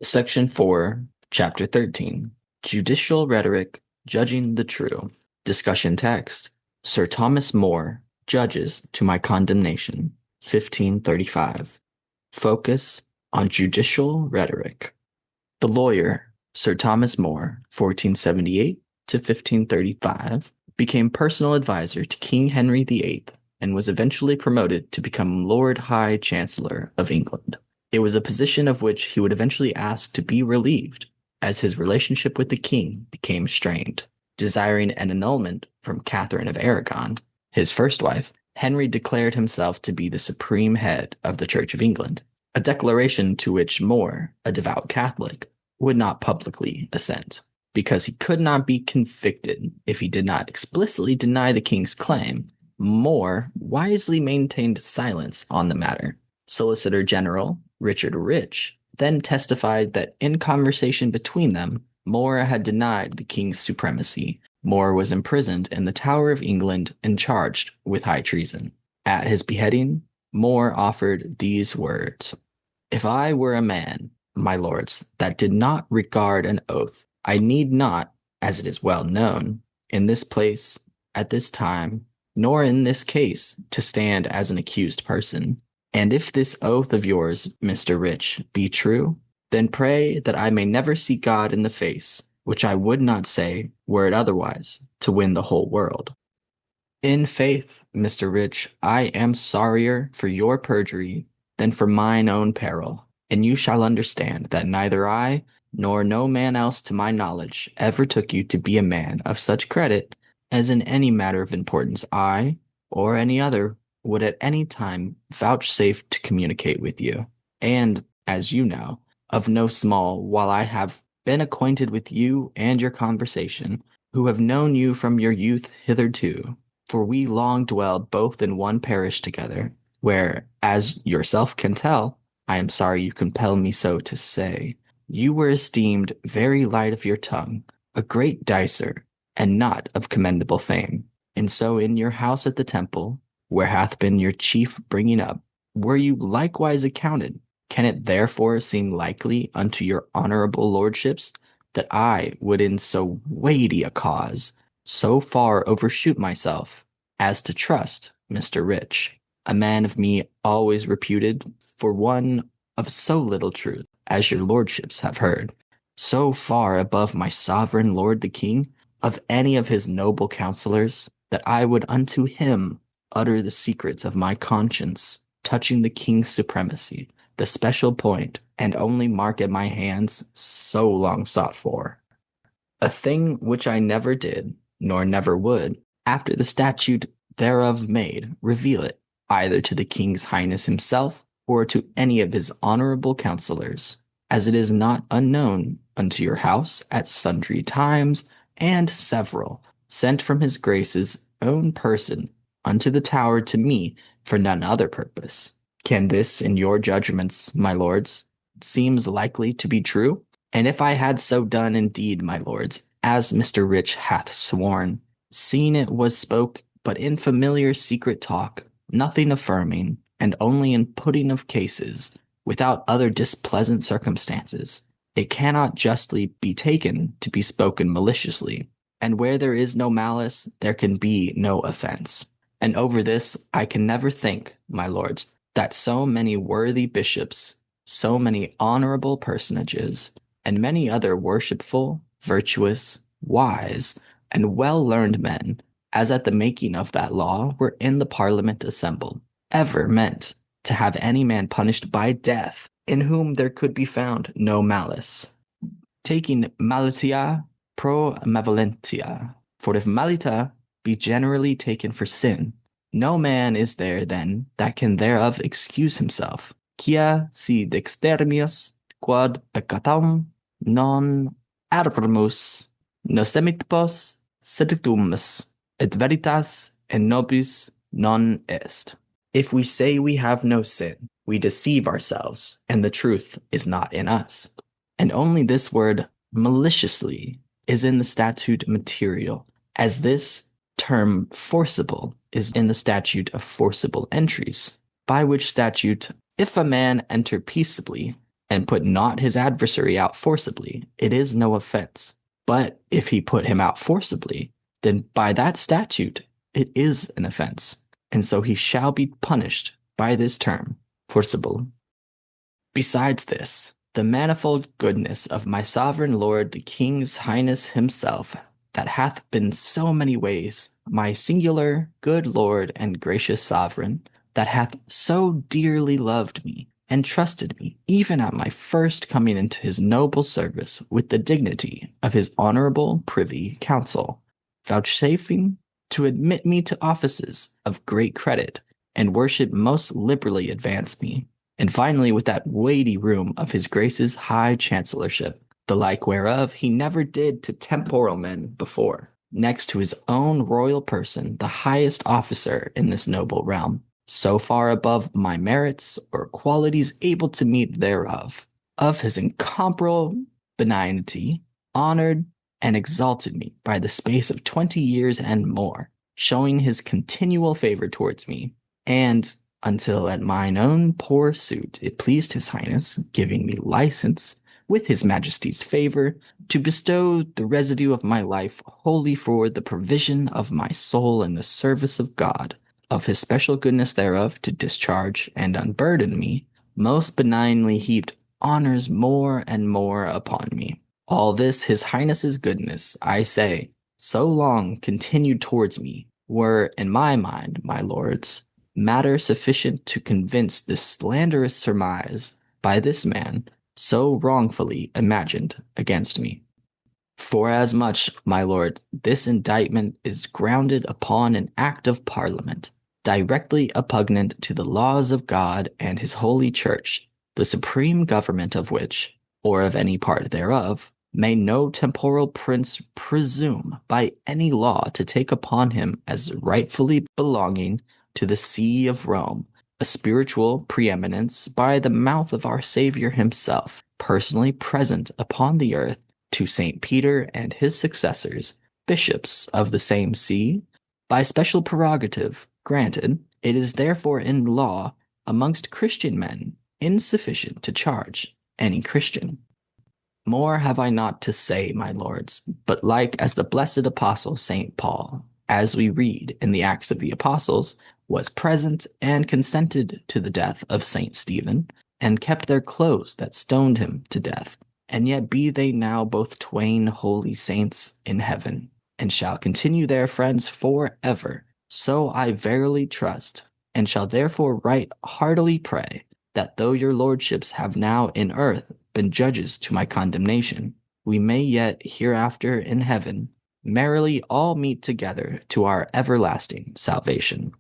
Section 4, Chapter 13, Judicial Rhetoric, Judging the True. Discussion text, Sir Thomas More, Judges to my Condemnation, 1535. Focus on judicial rhetoric. The lawyer, Sir Thomas More, 1478 to 1535, became personal advisor to King Henry VIII and was eventually promoted to become Lord High Chancellor of England. It was a position of which he would eventually ask to be relieved, as his relationship with the king became strained. Desiring an annulment from Catherine of Aragon, his first wife, Henry declared himself to be the supreme head of the Church of England, a declaration to which More, a devout Catholic, would not publicly assent, because he could not be convicted if he did not explicitly deny the king's claim. More wisely maintained silence on the matter. Solicitor General Richard Rich then testified that in conversation between them, More had denied the king's supremacy. More was imprisoned in the Tower of England and charged with high treason. At his beheading, More offered these words: "If I were a man, my lords, that did not regard an oath, I need not, as it is well known, in this place, at this time, nor in this case, to stand as an accused person. And if this oath of yours, Mr. Rich, be true, then pray that I may never see God in the face, which I would not say, were it otherwise, to win the whole world. In faith, Mr. Rich, I am sorrier for your perjury than for mine own peril, and you shall understand that neither I nor no man else to my knowledge ever took you to be a man of such credit as in any matter of importance I, or any other, would at any time vouchsafe to communicate with you, and, as you know, of no small while I have been acquainted with you and your conversation, who have known you from your youth hitherto, for we long dwelled both in one parish together, where, as yourself can tell, I am sorry you compel me so to say, you were esteemed very light of your tongue, a great dicer, and not of commendable fame. And so in your house at the Temple, where hath been your chief bringing up, were you likewise accounted? Can it therefore seem likely unto your honorable lordships that I would in so weighty a cause so far overshoot myself as to trust Mr. Rich, a man of me always reputed for one of so little truth, as your lordships have heard, so far above my sovereign lord the king, of any of his noble counselors, that I would unto him utter the secrets of my conscience touching the king's supremacy, the special point and only mark at my hands so long sought for. A thing which I never did, nor never would, after the statute thereof made, reveal it, either to the king's highness himself, or to any of his honorable counselors, as it is not unknown unto your house at sundry times, and several, sent from his grace's own person unto the Tower to me for none other purpose. Can this, in your judgments, my lords, seems likely to be true? And if I had so done indeed, my lords, as Mr. Rich hath sworn, seeing it was spoke but in familiar secret talk, nothing affirming, and only in putting of cases, without other displeasant circumstances, it cannot justly be taken to be spoken maliciously, and where there is no malice, there can be no offense. And over this I can never think, my lords, that so many worthy bishops, so many honorable personages, and many other worshipful, virtuous, wise, and well-learned men, as at the making of that law were in the Parliament assembled, ever meant to have any man punished by death, in whom there could be found no malice, taking malitia pro malevolentia. For if malita be generally taken for sin, no man is there then that can thereof excuse himself, quia si dextermius quod peccatum non arbimus nosemitibus sedictumus, et veritas in nobis non est. If we say we have no sin, we deceive ourselves, and the truth is not in us. And only this word maliciously is in the statute material, as this term forcible is in the statute of forcible entries, by which statute, if a man enter peaceably, and put not his adversary out forcibly, it is no offense. But if he put him out forcibly, then by that statute it is an offense, and so he shall be punished by this term, forcible. Besides this, the manifold goodness of my sovereign lord the king's highness himself, that hath been so many ways, my singular good lord and gracious sovereign, that hath so dearly loved me, and trusted me, even at my first coming into his noble service with the dignity of his honorable privy council, vouchsafing to admit me to offices of great credit, and worship most liberally advance me, and finally with that weighty room of his grace's high chancellorship, the like whereof he never did to temporal men before, next to his own royal person, the highest officer in this noble realm, so far above my merits or qualities able to meet thereof, of his incomparable benignity, honored and exalted me by the space of 20 years and more, showing his continual favor towards me, and until at mine own poor suit it pleased his highness, giving me license, with his majesty's favor, to bestow the residue of my life wholly for the provision of my soul in the service of God, of his special goodness thereof to discharge and unburden me, most benignly heaped honors more and more upon me. All this his highness's goodness, I say, so long continued towards me, were, in my mind, my lords, matter sufficient to convince this slanderous surmise by this man so wrongfully imagined against me. Forasmuch, my lord, this indictment is grounded upon an act of Parliament, directly oppugnant to the laws of God and his holy church, the supreme government of which, or of any part thereof, may no temporal prince presume by any law to take upon him as rightfully belonging to the see of Rome, a spiritual preeminence by the mouth of our Savior himself, personally present upon the earth to St. Peter and his successors, bishops of the same see, by special prerogative granted. It is therefore in law amongst Christian men insufficient to charge any Christian. More have I not to say, my lords, but like as the blessed apostle St. Paul, as we read in the Acts of the Apostles, was present and consented to the death of St. Stephen, and kept their clothes that stoned him to death. And yet be they now both twain holy saints in heaven, and shall continue their friends forever. So I verily trust, and shall therefore right heartily pray, that though your lordships have now in earth been judges to my condemnation, we may yet hereafter in heaven merrily all meet together to our everlasting salvation.